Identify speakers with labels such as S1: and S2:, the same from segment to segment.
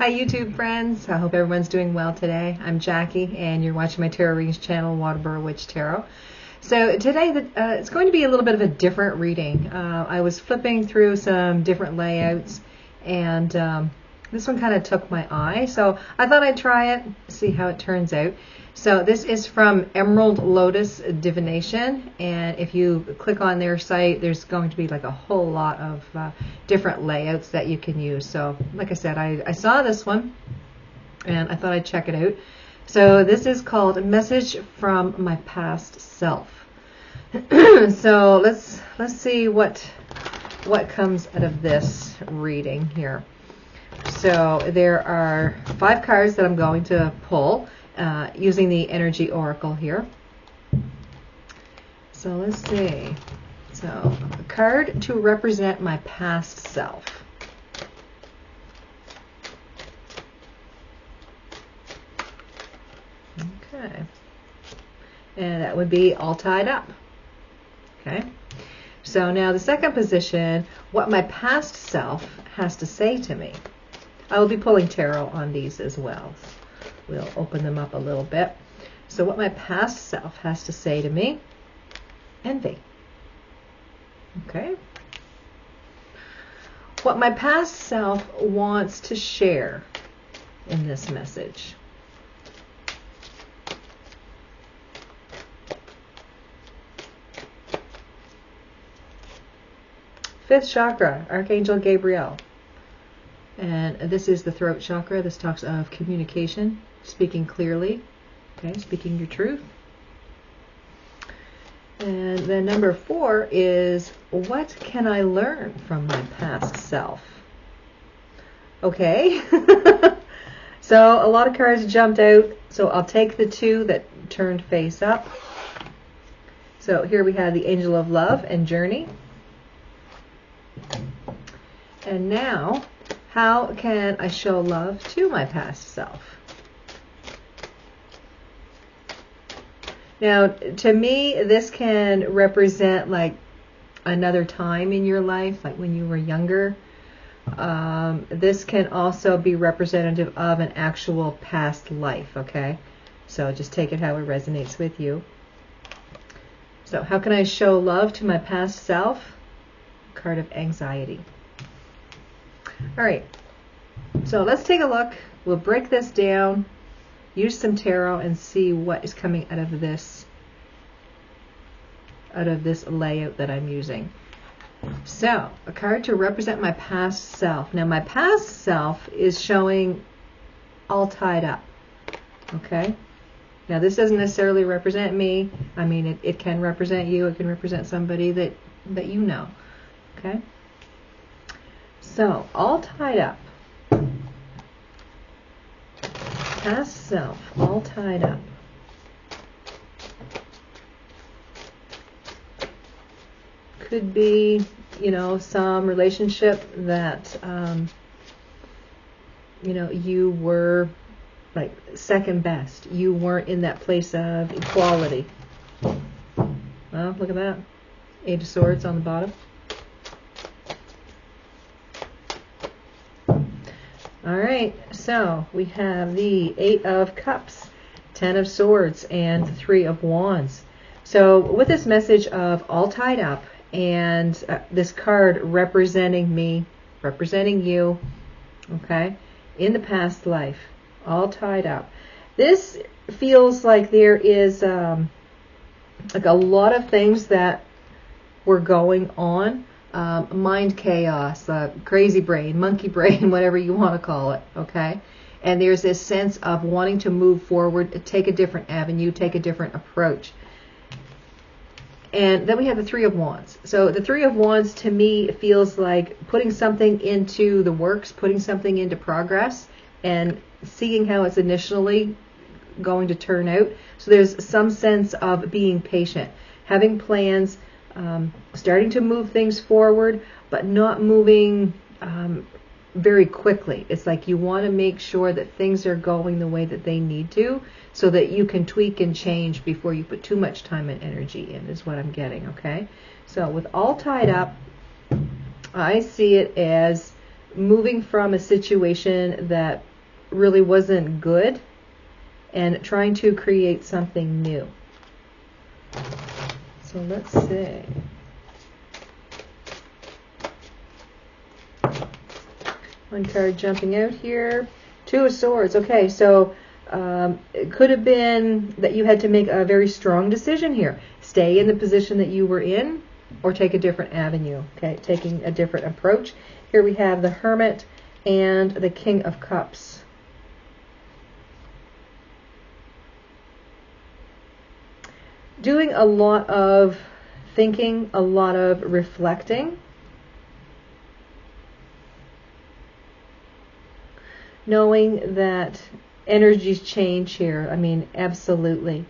S1: Hi YouTube friends, I hope everyone's doing well today. I'm Jackie and you're watching my tarot readings channel, Waterboro Witch Tarot. So today it's going to be a little bit of a different reading. I was flipping through some different layouts and this one kind of took my eye, so I thought I'd try it, see how it turns out. So this is from Emerald Lotus Divination, and if you click on their site, there's going to be like a whole lot of different layouts that you can use. So like I said, I saw this one and I thought I'd check it out. So this is called A Message from My Past Self. So let's see what comes out of this reading here. So there are 5 cards that I'm going to pull using the energy oracle here. So let's see. So a card to represent my past self. Okay. And that would be all tied up. Okay. So now the second position, what my past self has to say to me. I will be pulling tarot on these as well. We'll open them up a little bit. So what my past self has to say to me. Envy. Okay. What my past self wants to share in this message. Fifth chakra, Archangel Gabriel. And this is the throat chakra. This talks of communication, speaking clearly, okay, speaking your truth. And then number 4 is, what can I learn from my past self? Okay. So a lot of cards jumped out. So I'll take the 2 that turned face up. So here we have the Angel of Love and Journey. And now, how can I show love to my past self? Now, to me, this can represent like another time in your life, like when you were younger. This can also be representative of an actual past life, okay? So just take it how it resonates with you. So how can I show love to my past self? Card of Anxiety. All right, so let's take a look. We'll break this down, use some tarot, and see what is coming out of this layout that I'm using. So, a card to represent my past self. Now, my past self is showing all tied up. Okay. Now, this doesn't necessarily represent me. I mean, it can represent you. It can represent somebody that you know. Okay. So, all tied up. Past self, all tied up. Could be, you know, some relationship that, you know, you were like second best. You weren't in that place of equality. Well, look at that. 8 of Swords on the bottom. All right, so we have the 8 of Cups, 10 of Swords, and 3 of Wands. So with this message of all tied up and this card representing me, representing you, okay, in the past life, all tied up. This feels like there is like a lot of things that were going on. Mind chaos, crazy brain, monkey brain, whatever you want to call it, okay? And there's this sense of wanting to move forward, take a different avenue, take a different approach. And then we have the 3 of Wands. So the 3 of Wands to me feels like putting something into the works, putting something into progress, and seeing how it's initially going to turn out. So there's some sense of being patient, having plans, starting to move things forward, but not moving very quickly. It's like you want to make sure that things are going the way that they need to, so that you can tweak and change before you put too much time and energy in, is what I'm getting, okay? So with all tied up, I see it as moving from a situation that really wasn't good, and trying to create something new. So let's see. One card jumping out here. Two of Swords. Okay, so it could have been that you had to make a very strong decision here. Stay in the position that you were in, or take a different avenue. Okay, taking a different approach. Here we have the Hermit and the King of Cups. Doing a lot of thinking, a lot of reflecting. Knowing that energies change here. I mean, absolutely.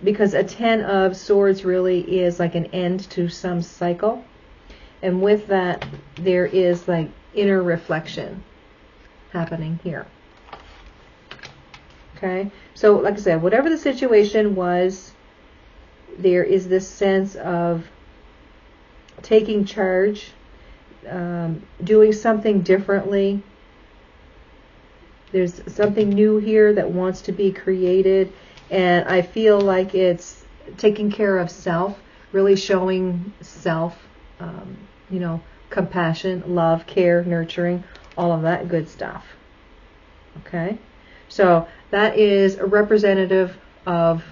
S1: Because a Ten of Swords really is like an end to some cycle. And with that, there is like inner reflection happening here. Okay? So, like I said, whatever the situation was, there is this sense of taking charge, doing something differently. There's something new here that wants to be created, and I feel like it's taking care of self, really showing self, compassion, love, care, nurturing, all of that good stuff. Okay? So that is a representative of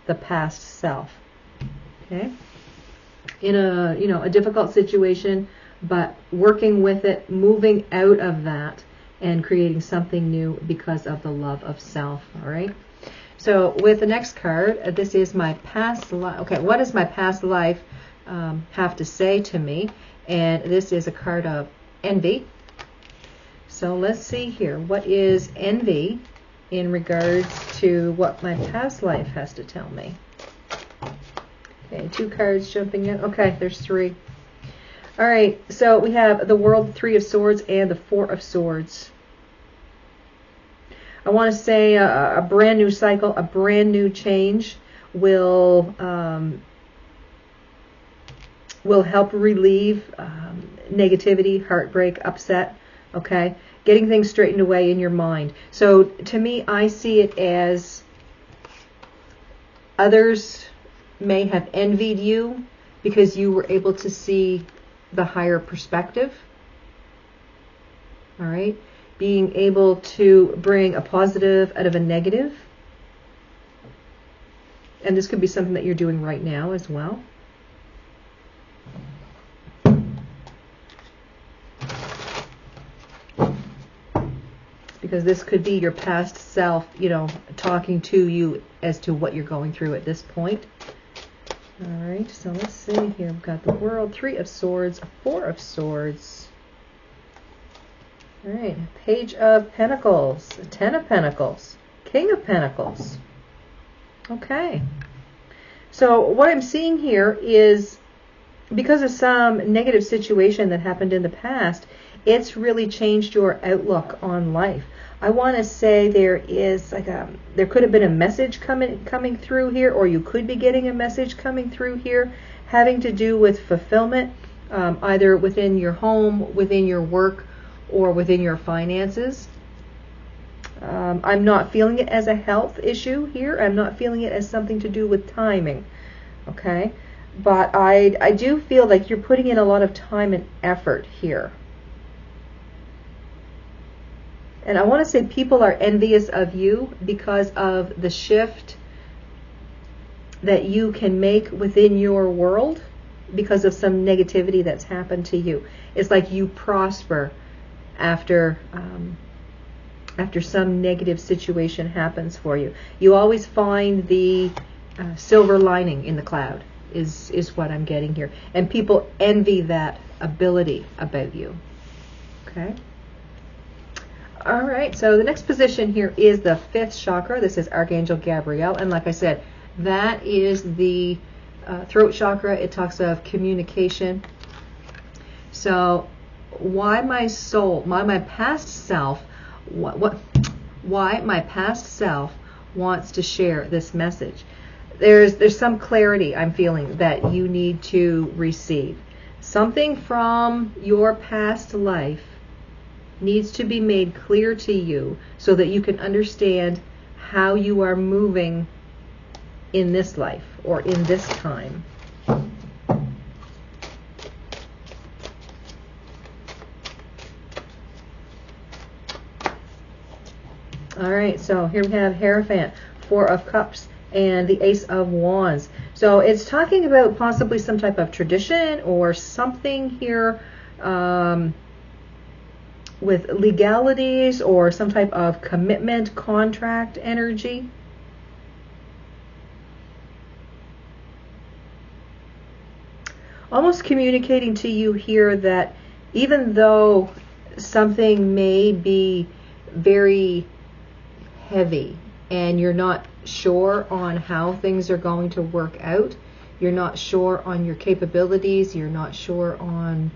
S1: the past self. Okay? In a difficult situation, but working with it, moving out of that, and creating something new because of the love of self. All right. So with the next card, this is my past life. Okay, what does my past life have to say to me? And this is a card of envy. So let's see here. What is envy in regards to what my past life has to tell me? Okay, two cards jumping in. Okay, there's three. All right, so we have the World, Three of Swords, and the Four of Swords. I want to say a brand new cycle, a brand new change will help relieve negativity, heartbreak, upset. Okay, getting things straightened away in your mind. So to me, I see it as others may have envied you because you were able to see the higher perspective. All right. Being able to bring a positive out of a negative. And this could be something that you're doing right now as well. Because this could be your past self, talking to you as to what you're going through at this point. All right, so let's see here. We've got the World, Three of Swords, Four of Swords. All right, Page of Pentacles, Ten of Pentacles, King of Pentacles. Okay. So what I'm seeing here is because of some negative situation that happened in the past, it's really changed your outlook on life. I want to say there is there could have been a message coming through here, or you could be getting a message coming through here having to do with fulfillment, either within your home, within your work, or within your finances. I'm not feeling it as a health issue here. I'm not feeling it as something to do with timing. Okay? But I do feel like you're putting in a lot of time and effort here. And I want to say people are envious of you because of the shift that you can make within your world because of some negativity that's happened to you. It's like you prosper after some negative situation happens for you. You always find the silver lining in the cloud is what I'm getting here. And people envy that ability about you. Okay? All right, so the next position here is the fifth chakra. This is Archangel Gabriel. And like I said, that is the throat chakra. It talks of communication. So why my past self, why my past self wants to share this message. There's some clarity I'm feeling that you need to receive. Something from your past life needs to be made clear to you so that you can understand how you are moving in this life or in this time. All right, so here we have Hierophant, Four of Cups, and the Ace of Wands. So it's talking about possibly some type of tradition or something here with legalities or some type of commitment, contract energy. Almost communicating to you here that even though something may be very heavy and you're not sure on how things are going to work out, you're not sure on your capabilities, you're not sure on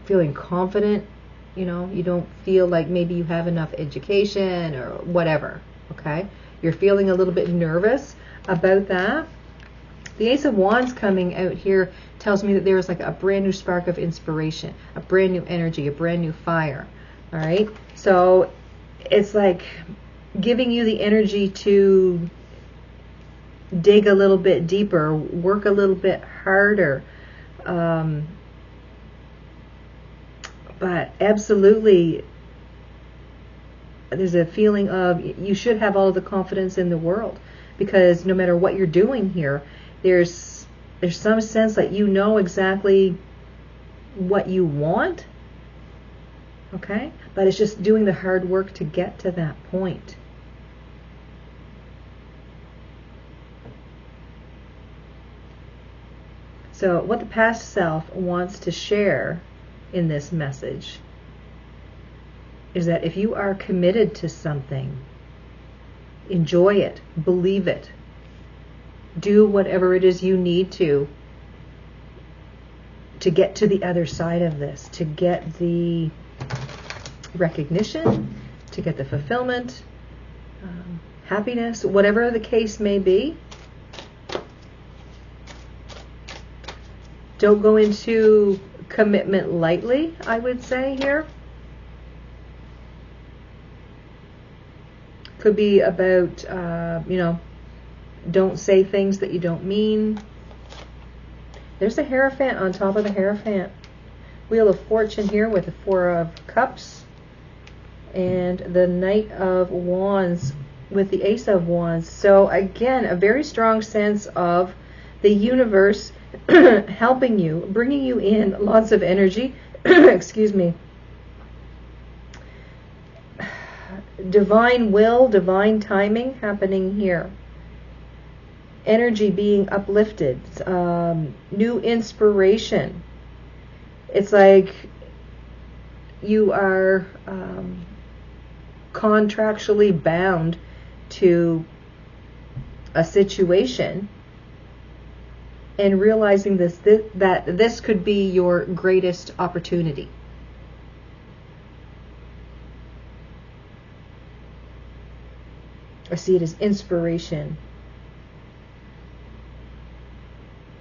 S1: feeling confident, you know, you don't feel like maybe you have enough education or whatever, okay? You're feeling a little bit nervous about that. The Ace of Wands coming out here tells me that there's like a brand new spark of inspiration, a brand new energy, a brand new fire, all right? So it's like giving you the energy to dig a little bit deeper, work a little bit harder. But absolutely, there's a feeling of you should have all of the confidence in the world, because no matter what you're doing here, there's some sense that you know exactly what you want, okay? But it's just doing the hard work to get to that point. So what the past self wants to share in this message is that if you are committed to something, enjoy it, believe it, do whatever it is you need to get to the other side of this, to get the recognition, to get the fulfillment, happiness, whatever the case may be. Don't go into commitment lightly, I would say here. Could be about, don't say things that you don't mean. There's a Hierophant on top of the Hierophant. Wheel of Fortune here with the Four of Cups. And the Knight of Wands with the Ace of Wands. So again, a very strong sense of the universe helping you, bringing you in lots of energy. Excuse me. Divine will, divine timing happening here. Energy being uplifted. New inspiration. It's like you are contractually bound to a situation, and realizing that this could be your greatest opportunity. I see it as inspiration.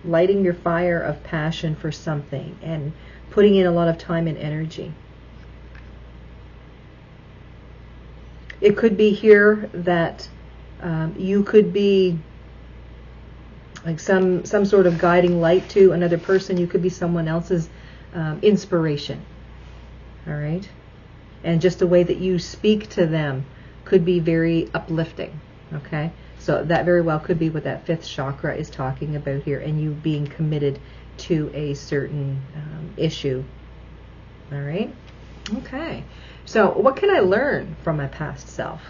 S1: Lighting your fire of passion for something and putting in a lot of time and energy. It could be here that you could be like some sort of guiding light to another person. You could be someone else's inspiration. All right? And just the way that you speak to them could be very uplifting. Okay? So that very well could be what that fifth chakra is talking about here, and you being committed to a certain issue. All right? Okay. So what can I learn from my past self?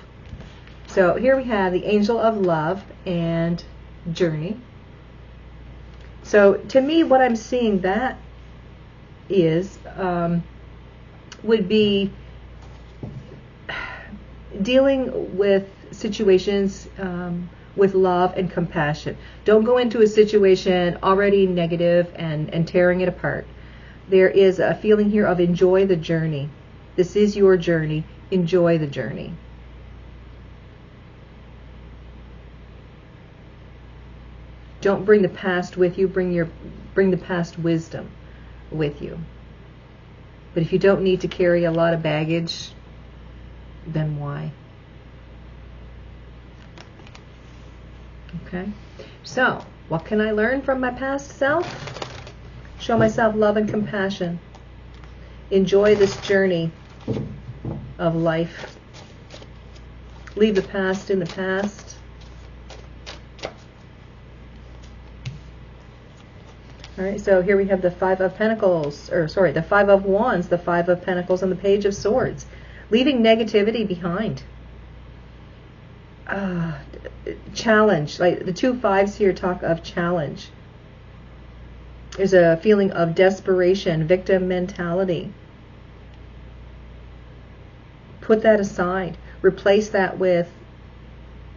S1: So here we have the Angel of Love and Journey. So to me, what I'm seeing that is would be dealing with situations with love and compassion. Don't go into a situation already negative and tearing it apart. There is a feeling here of enjoy the journey. This is your journey. Enjoy the journey. Don't bring the past with you. Bring the past wisdom with you. But if you don't need to carry a lot of baggage, then why? Okay, so what can I learn from my past self? Show myself love and compassion. Enjoy this journey of life. Leave the past in the past. All right, so here we have the Five of Pentacles, the Five of Wands, the Five of Pentacles, and the Page of Swords. Leaving negativity behind. Challenge, like the two fives here talk of challenge. There's a feeling of desperation, victim mentality. Put that aside. Replace that with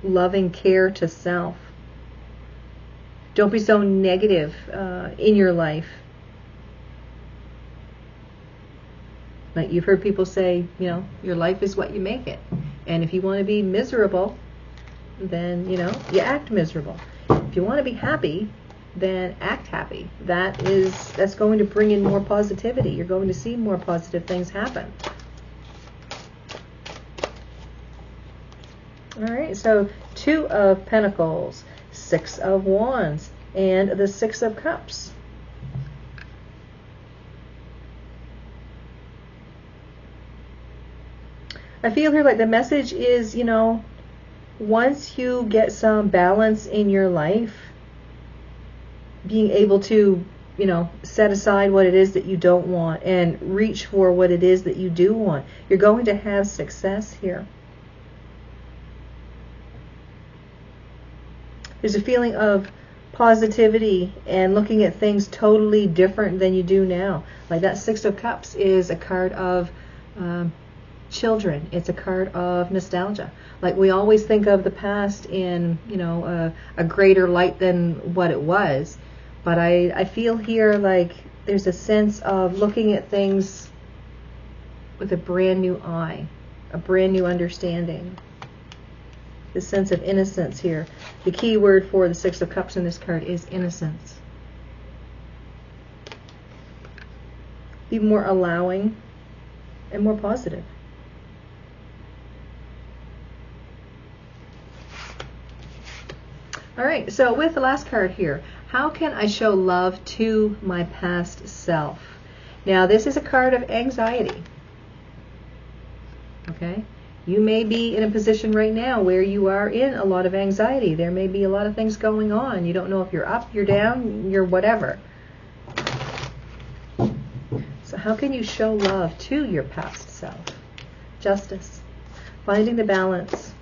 S1: loving care to self. Don't be so negative in your life. Like you've heard people say, you know, your life is what you make it. And if you want to be miserable, then, you know, you act miserable. If you want to be happy, then act happy. That's going to bring in more positivity. You're going to see more positive things happen. All right, so Two of Pentacles, Six of Wands, and the Six of Cups. I feel here like the message is, you know, once you get some balance in your life, being able to, you know, set aside what it is that you don't want and reach for what it is that you do want, you're going to have success here. There's a feeling of positivity and looking at things totally different than you do now. Like that Six of Cups is a card of children. It's a card of nostalgia. Like we always think of the past in, you know, a greater light than what it was. But I feel here like there's a sense of looking at things with a brand new eye, a brand new understanding. The sense of innocence here. The key word for the Six of Cups in this card is innocence. Be more allowing and more positive. All right, so with the last card here, how can I show love to my past self? Now, this is a card of anxiety. Okay? You may be in a position right now where you are in a lot of anxiety. There may be a lot of things going on. You don't know if you're up, you're down, you're whatever. So how can you show love to your past self? Justice. Finding the balance.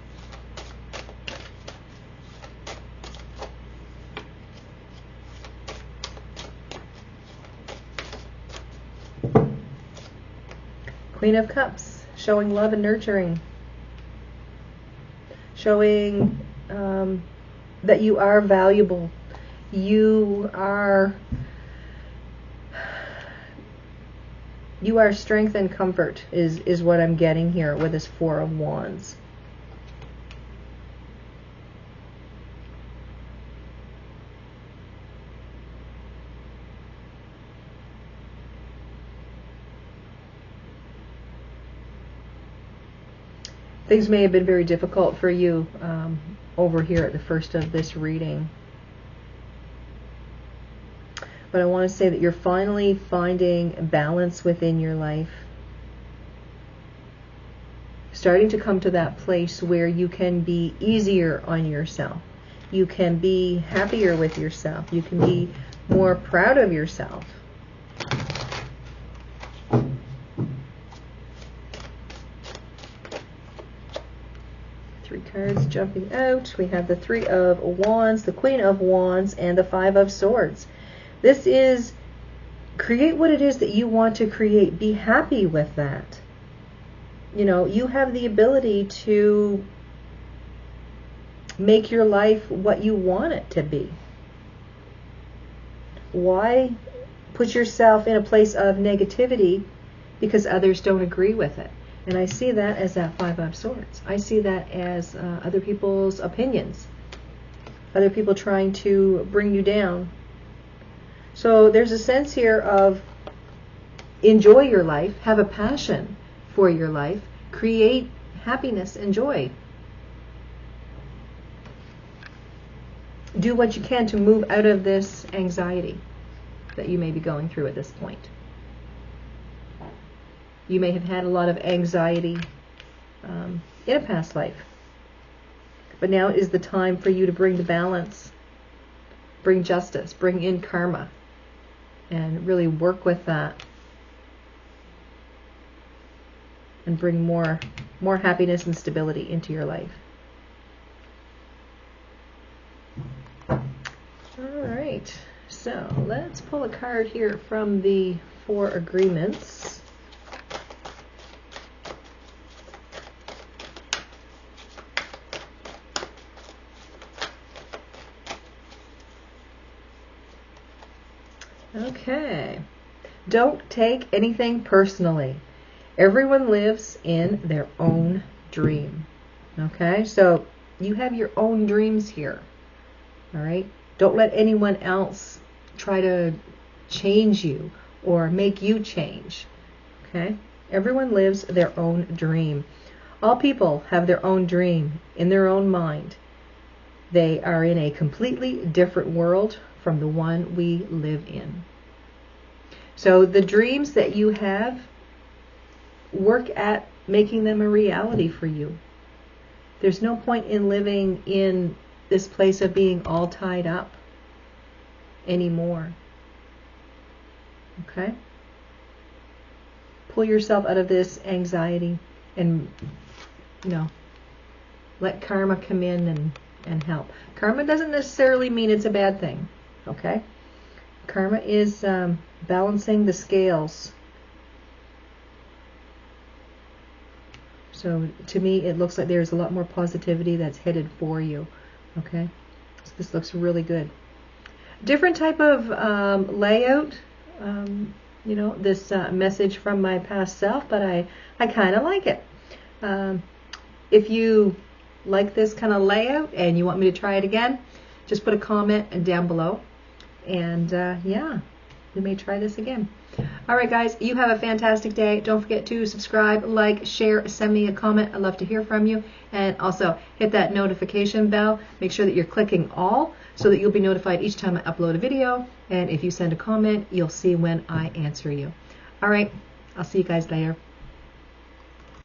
S1: Queen of Cups. Showing love and nurturing. Showing that you are valuable. You are strength and comfort is what I'm getting here with this Four of Wands. Things may have been very difficult for you over here at the first of this reading. But I want to say that you're finally finding balance within your life. Starting to come to that place where you can be easier on yourself. You can be happier with yourself. You can be more proud of yourself. Three cards jumping out. We have the Three of Wands, the Queen of Wands, and the Five of Swords. This is create what it is that you want to create. Be happy with that. You know, you have the ability to make your life what you want it to be. Why put yourself in a place of negativity because others don't agree with it? And I see that as that Five of Swords. I see that as other people's opinions. Other people trying to bring you down. So there's a sense here of enjoy your life, have a passion for your life, create happiness and joy. Do what you can to move out of this anxiety that you may be going through at this point. You may have had a lot of anxiety in a past life. But now is the time for you to bring the balance, bring justice, bring in karma, and really work with that. And bring more happiness and stability into your life. Alright, so let's pull a card here from the Four Agreements. Okay. Don't take anything personally. Everyone lives in their own dream. Okay? So you have your own dreams here. All right? Don't let anyone else try to change you or make you change. Okay? Everyone lives their own dream. All people have their own dream in their own mind. They are in a completely different world from the one we live in. So the dreams that you have, work at making them a reality for you. There's no point in living in this place of being all tied up anymore. Okay? Pull yourself out of this anxiety and, let karma come in and help. Karma doesn't necessarily mean it's a bad thing. Okay? Karma is balancing the scales. So to me, it looks like there's a lot more positivity that's headed for you. Okay? So this looks really good. Different type of layout. This message from my past self, but I kind of like it. If you like this kind of layout and you want me to try it again, just put a comment down below. And we may try this again. All right, guys, you have a fantastic day. Don't forget to subscribe, like, share, send me a comment. I'd love to hear from you. And also hit that notification bell. Make sure that you're clicking all so that you'll be notified each time I upload a video. And if you send a comment, you'll see when I answer you. All right, I'll see you guys later.